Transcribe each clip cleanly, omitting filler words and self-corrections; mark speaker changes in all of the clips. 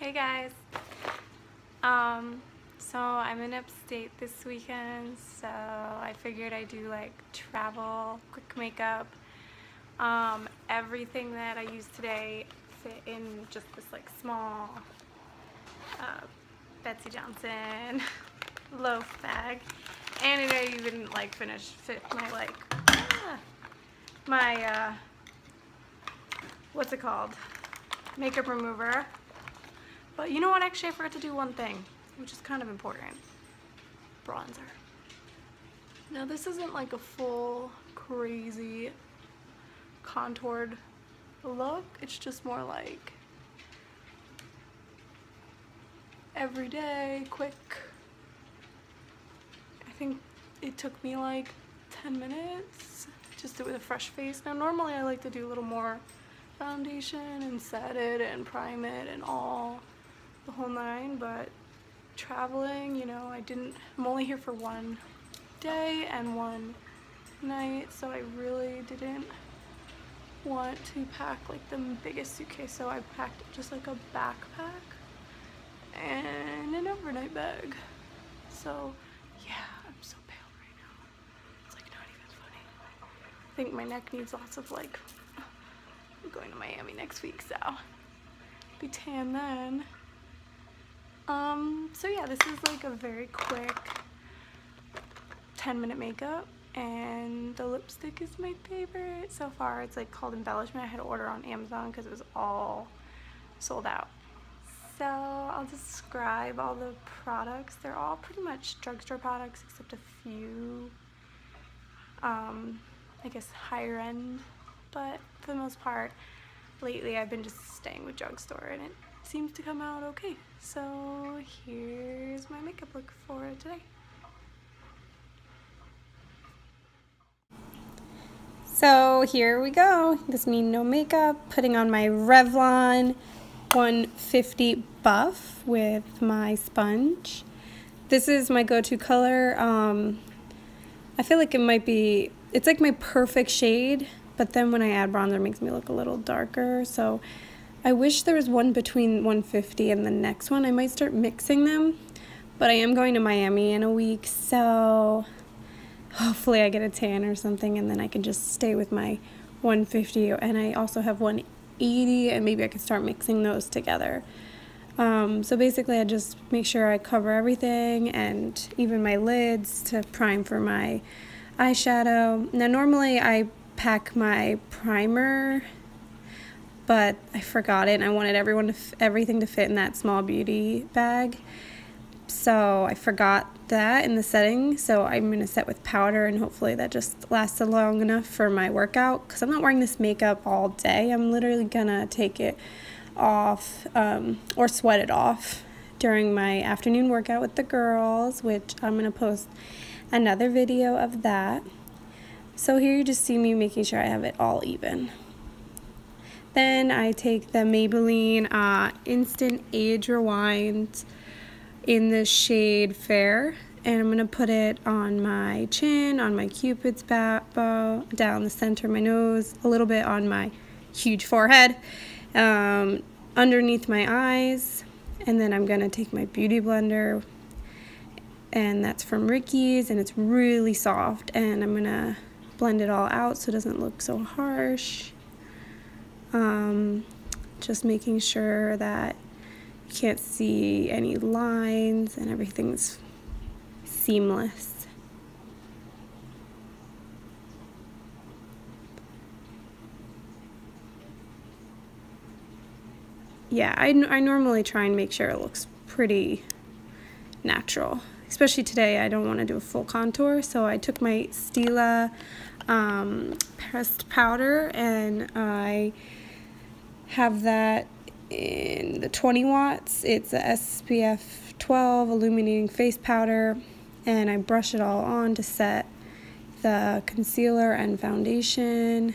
Speaker 1: Hey guys. So I'm in upstate this weekend, so I figured I'd do like travel, quick makeup. Everything that I used today fit in just this like small Betsy Johnson loaf bag, and it didn't even like fit my what's it called, makeup remover. But you know what, actually I forgot to do one thing, which is kind of important. Bronzer. Now this isn't like a full crazy contoured look, it's just more like everyday, quick. I think it took me like 10 minutes just to do it with a fresh face. Now normally I like to do a little more foundation and set it and prime it and all the whole nine, but traveling, you know, I'm only here for one day and one night, so I really didn't want to pack like the biggest suitcase, so I packed just like a backpack and an overnight bag. So yeah, I'm so pale right now, it's like not even funny. I think my neck needs lots of like, I'm going to Miami next week, so be tan then. So yeah, this is like a very quick 10-minute makeup, and the lipstick is my favorite so far. It's like called Embellishment. I had to order on Amazon because it was all sold out. So I'll describe all the products. They're all pretty much drugstore products except a few, I guess higher end, but for the most part lately I've been just staying with drugstore and it seems to come out okay. So here's my makeup look for today. So here we go. This means no makeup. Putting on my Revlon 150 Buff with my sponge. This is my go-to color. I feel like it's like my perfect shade, but then when I add bronzer it makes me look a little darker. So I wish there was one between 150 and the next one. I might start mixing them, but I am going to Miami in a week, so hopefully I get a tan or something and then I can just stay with my 150, and I also have 180 and maybe I can start mixing those together. So basically I just make sure I cover everything and even my lids to prime for my eyeshadow. Now normally I pack my primer, but I forgot it and I wanted everything to fit in that small beauty bag. So I forgot that in the setting, so I'm going to set with powder and hopefully that just lasted long enough for my workout, because I'm not wearing this makeup all day. I'm literally going to take it off or sweat it off during my afternoon workout with the girls, which I'm going to post another video of that. So here you just see me making sure I have it all even. Then I take the Maybelline Instant Age Rewind in the shade Fair, and I'm going to put it on my chin, on my cupid's bow, down the center of my nose, a little bit on my huge forehead, underneath my eyes, and then I'm going to take my beauty blender, and that's from Ricky's, and it's really soft, and I'm going to blend it all out so it doesn't look so harsh. Just making sure that you can't see any lines and everything's seamless. Yeah, I normally try and make sure it looks pretty natural. Especially today, I don't want to do a full contour, so I took my Stila pressed powder and I have that in the 20 watts. It's a SPF 12 illuminating face powder, and I brush it all on to set the concealer and foundation.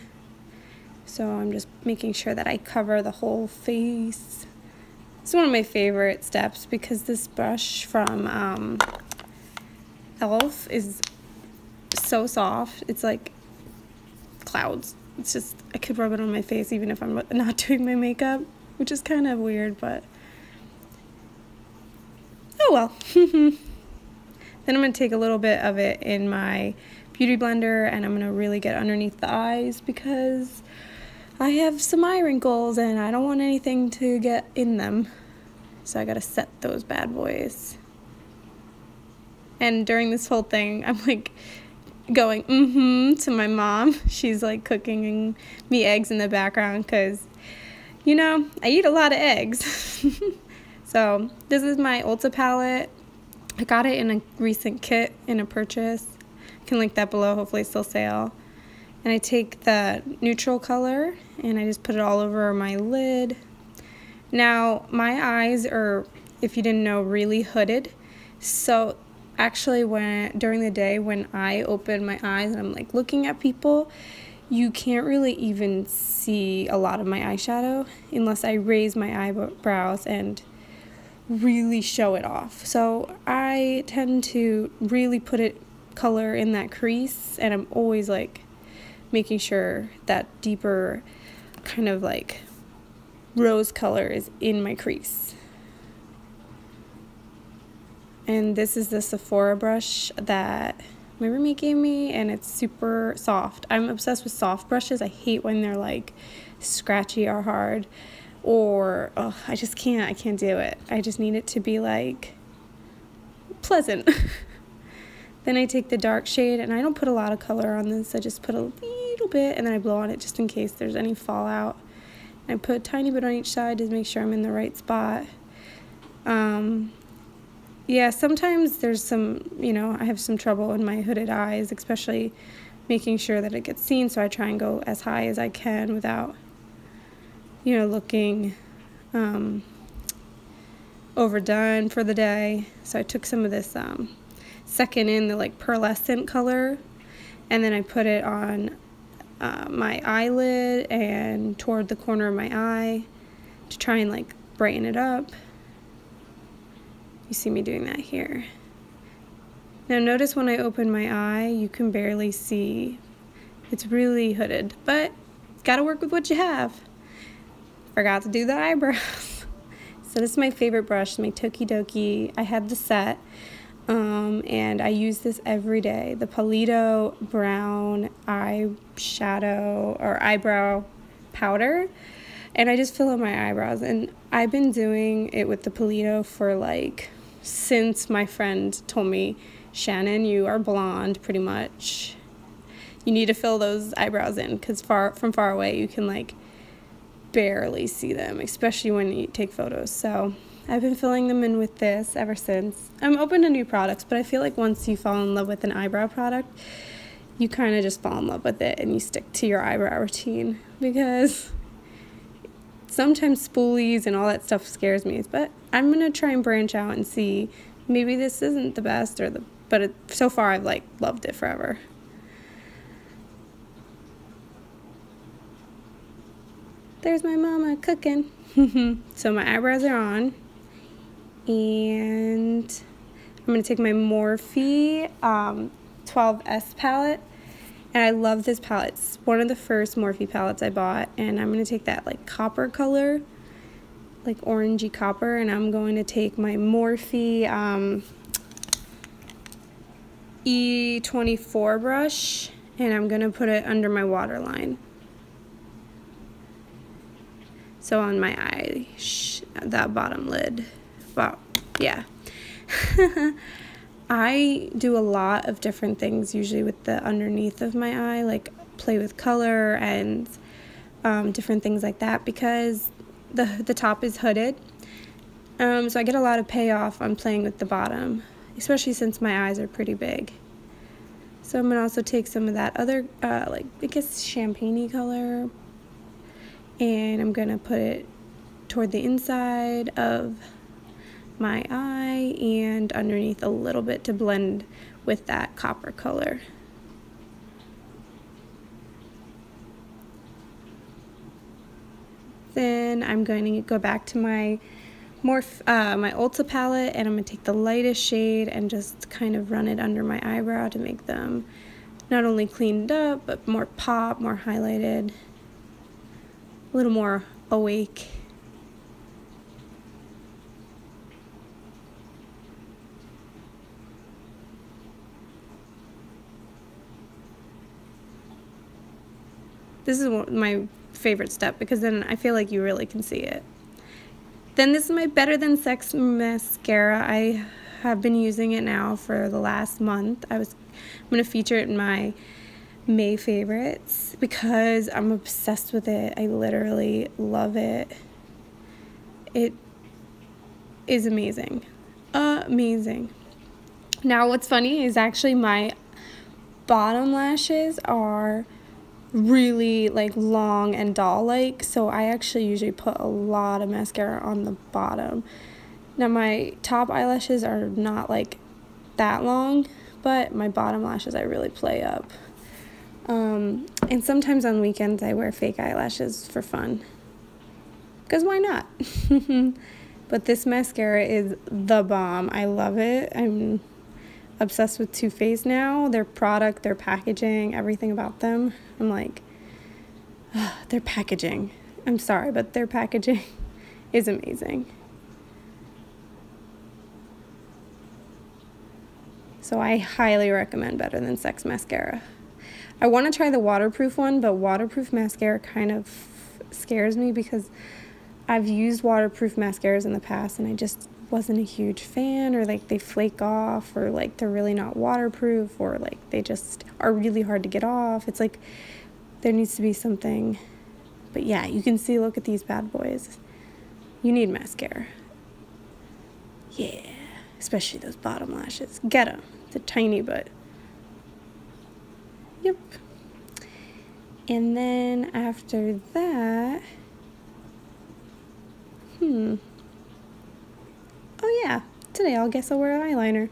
Speaker 1: So I'm just making sure that I cover the whole face. It's one of my favorite steps because this brush from Elf is so soft. It's like clouds. It's just, I could rub it on my face even if I'm not doing my makeup, which is kind of weird, but Oh well. Then I'm going to take a little bit of it in my beauty blender, and I'm going to really get underneath the eyes because I have some eye wrinkles and I don't want anything to get in them. So I got to set those bad boys. And during this whole thing, I'm like going to my mom. She's like cooking me eggs in the background because, you know, I eat a lot of eggs. So this is my Ulta palette. I got it in a recent kit in a purchase. I can link that below, hopefully it's still sale. And I take the neutral color and I just put it all over my lid. Now my eyes are, if you didn't know, really hooded. So actually during the day when I open my eyes and I'm like looking at people, you can't really even see a lot of my eyeshadow unless I raise my eyebrows and really show it off. So I tend to really put it color in that crease, and I'm always like making sure that deeper kind of like rose color is in my crease. And this is the Sephora brush that my roommate gave me, and it's super soft. I'm obsessed with soft brushes. I hate when they're like scratchy or hard, or I just can't. I can't do it. I just need it to be like pleasant. Then I take the dark shade, and I don't put a lot of color on this. I just put a little bit, and then I blow on it just in case there's any fallout. I put a tiny bit on each side to make sure I'm in the right spot. Yeah, sometimes there's some, you know, I have some trouble in my hooded eyes, especially making sure that it gets seen, so I try and go as high as I can without, you know, looking overdone for the day. So I took some of this second in the like pearlescent color, and then I put it on my eyelid and toward the corner of my eye to try and like brighten it up. You see me doing that here. Now notice when I open my eye, you can barely see. It's really hooded, but gotta work with what you have. Forgot to do the eyebrows. So this is my favorite brush, my Tokidoki. I had the set, and I use this every day. The Palito Brown eyeshadow or eyebrow powder. And I just fill in my eyebrows. And I've been doing it with the Palito for like, since my friend told me, Shannon, you are blonde pretty much. You need to fill those eyebrows in, because from far away you can like barely see them, especially when you take photos. So I've been filling them in with this ever since. I'm open to new products, but I feel like once you fall in love with an eyebrow product, you kind of just fall in love with it and you stick to your eyebrow routine, because sometimes spoolies and all that stuff scares me. But I'm gonna try and branch out and see, maybe this isn't the best but so far I've like loved it forever. There's my mama cooking. So my eyebrows are on, and I'm gonna take my Morphe 12S palette. And I love this palette. It's one of the first Morphe palettes I bought. And I'm going to take that like copper color, like orangey copper. And I'm going to take my Morphe E24 brush. And I'm going to put it under my waterline. So on my eye, that bottom lid. Wow, yeah. I do a lot of different things usually with the underneath of my eye, like play with color and different things like that, because the top is hooded. So I get a lot of payoff on playing with the bottom, especially since my eyes are pretty big. So I'm going to also take some of that other, like, I guess, champagne-y color, and I'm going to put it toward the inside of my eye and underneath a little bit to blend with that copper color. Then I'm going to go back to my my Ulta palette, and I'm going to take the lightest shade and just kind of run it under my eyebrow to make them not only cleaned up, but more pop, more highlighted, a little more awake. This is my favorite step because then I feel like you really can see it. Then this is my Better Than Sex mascara. I have been using it now for the last month. I'm going to feature it in my May favorites because I'm obsessed with it. I literally love it. It is amazing. Amazing. Now what's funny is actually my bottom lashes are really like long and doll like, so I actually usually put a lot of mascara on the bottom. Now my top eyelashes are not like that long, but my bottom lashes I really play up. And sometimes on weekends I wear fake eyelashes for fun, because why not? But this mascara is the bomb. I love it. I'm obsessed with Too Faced now. Their product, their packaging, everything about them. I'm like, their packaging. I'm sorry, but their packaging is amazing. So I highly recommend Better Than Sex mascara. I want to try the waterproof one, but waterproof mascara kind of scares me because I've used waterproof mascaras in the past and I just wasn't a huge fan, or like they flake off, or like they're really not waterproof, or like they just are really hard to get off. It's like there needs to be something. But yeah, you can see, look at these bad boys. You need mascara. Yeah, especially those bottom lashes. Get them. They're tiny, but yep. And then after that, oh yeah, today I guess I'll wear eyeliner.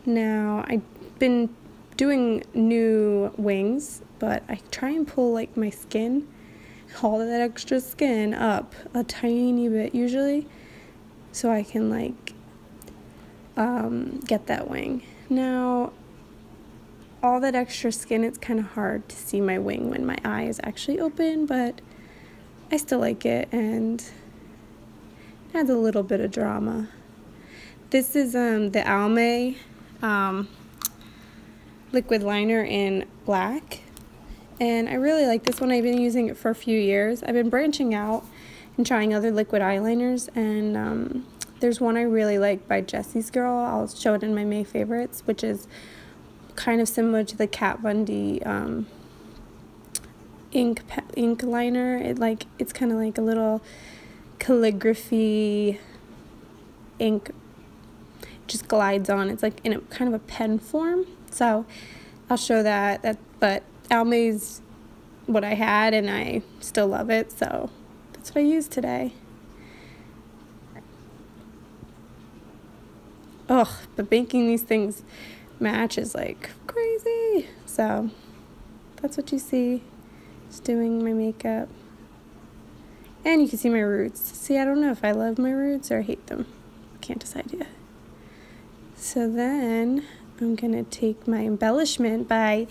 Speaker 1: Now, I've been doing new wings, but I try and pull like my skin, all that extra skin up a tiny bit usually, so I can like get that wing. Now, all that extra skin, it's kind of hard to see my wing when my eye is actually open, but I still like it, and adds a little bit of drama. This is the Almay liquid liner in black, and I really like this one. I've been using it for a few years. I've been branching out and trying other liquid eyeliners, and there's one I really like by Jessie's Girl. I'll show it in my May favorites, which is kind of similar to the Kat Von D ink liner. It's kind of like a little calligraphy ink, just glides on. It's like in a kind of a pen form, so I'll show that. But Almay's what I had and I still love it, so that's what I used today. Ugh, but making these things match is like crazy. So that's what you see. Just doing my makeup. And you can see my roots. See, I don't know if I love my roots or hate them. Can't decide yet. So then I'm going to take my embellishment by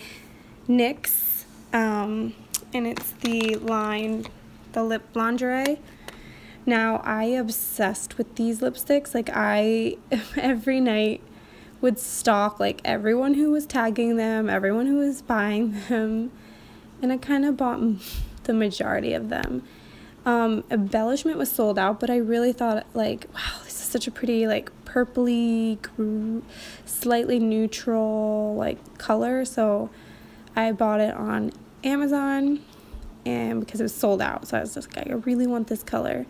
Speaker 1: NYX. And it's the lip lingerie. Now, I obsessed with these lipsticks. Like, I, every night, would stalk, like, everyone who was tagging them, everyone who was buying them. And I kind of bought the majority of them. Embellishment was sold out, but I really thought, like, wow, this is such a pretty, like, purpley, slightly neutral, like, color. So I bought it on Amazon, and because it was sold out, so I was just like, I really want this color.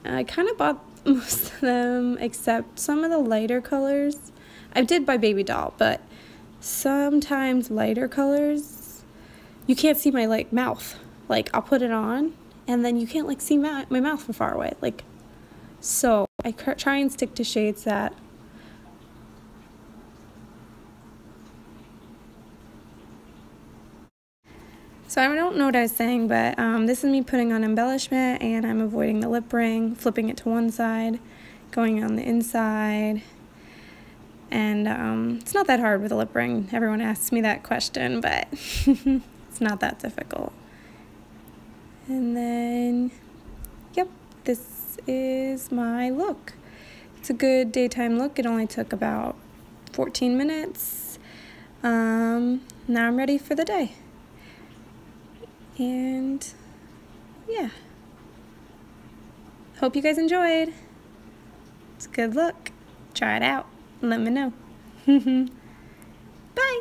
Speaker 1: And I kind of bought most of them, except some of the lighter colors. I did buy Baby Doll, but sometimes lighter colors, you can't see my, like, mouth. Like, I'll put it on, and then you can't, like, see my mouth from far away. Like, so I try and stick to shades that So I don't know what I was saying, but this is me putting on embellishment, and I'm avoiding the lip ring, flipping it to one side, going on the inside. And it's not that hard with a lip ring. Everyone asks me that question, but it's not that difficult. And then, yep, this is my look. It's a good daytime look. It only took about 14 minutes. Now I'm ready for the day. And yeah, hope you guys enjoyed. It's a good look. Try it out. Let me know. Bye.